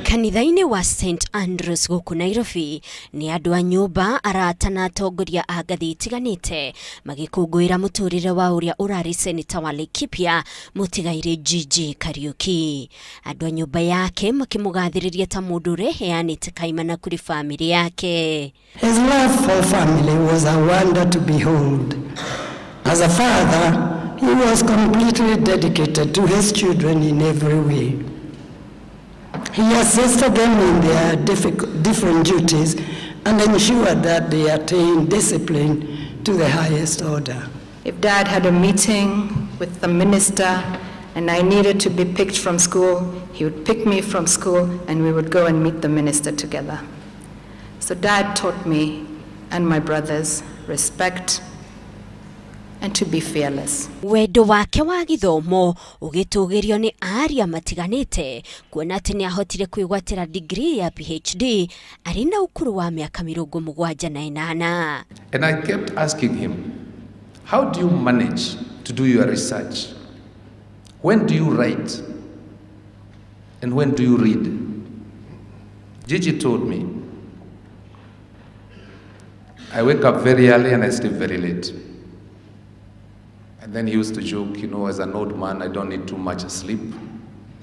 Kanitha-ini wa St Andrews guku Nairobi ni andu a nyumba, arata na atongoria a ngathi itiganite magikungwira muturire wa uria urari seneta wa Laikipia mutigairi GG Kariuki. Andu a nyumba yake makimugathiriirie ta mundu ureheanite kaimana kuri family yake. His love for family was a wonder to behold. As a father, he was completely dedicated to his children in every way. He assisted them in their different duties and ensured that they attained discipline to the highest order. If Dad had a meeting with the minister and I needed to be picked from school, he would pick me from school and we would go and meet the minister together. So Dad taught me and my brothers respect and to be fearless. Wendo wake wa githomo ugitugirio ni aria matiganite kuona ati ni ahotire kwigwatira degree ya PhD ari na ukuru wa miaka 78. And I kept asking him, how do you manage to do your research? When do you write? And when do you read? Gigi told me, I wake up very early and I sleep very late. And then he used to joke, you know, as an old man, I don't need too much sleep,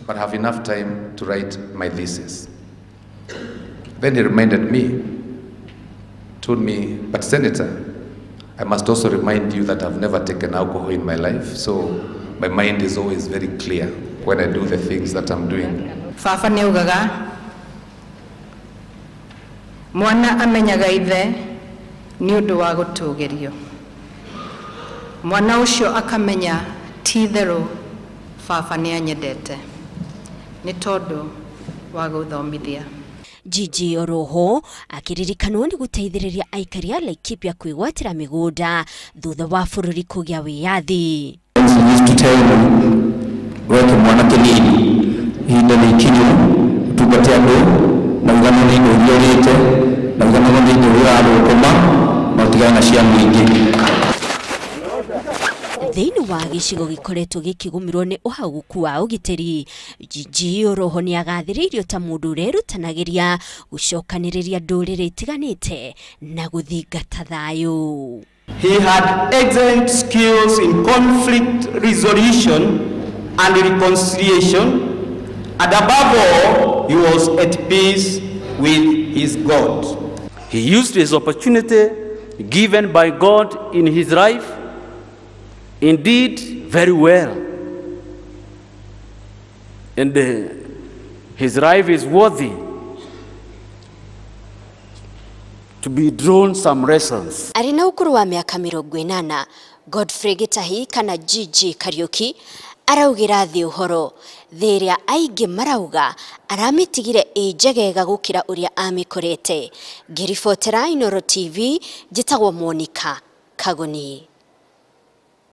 but have enough time to write my thesis. Then he reminded me, told me, but Senator, I must also remind you that I've never taken alcohol in my life, so my mind is always very clear when I do the things that I'm doing. Fafa neugaga, mwana amenyaga ithe ni undu wa gutugirio. Mwana ucio akamenya tithero baba ni anyendete ni tondu wa guthomithia. GG oroho akiririkanwo ni guteithiriria aikari a Laikipia kwigwatira migunda thutha wa bururi kugia wiyathi. Weke mwana kinini hinda ni kinyo tupatia ndo na ugana ni urehete na ugana ni urari koma matigana cia mwingi. Thini wa gicigo gikoretwo gikigumirwo ni uhaguku wa ugiteri, GG oroho ni agathiriirio ta mundu urerutanagiria gucokaniriria ndurire itiganite na guthingata thayu. He had excellent skills in conflict resolution and reconciliation, and above all, he was at peace with his God. He used his opportunity given by God in his life indeed very well, and his life is worthy to be drawn some lessons. Arina ukuru wa miaka 80, Godfrey Gitahi kana GG Kariuki araugira thi uhoro thiria aingi marauga aramitigire ejegega gukira uria amikorete. Ngiribotera Inooro TV, jitagwo Monica Kagoni.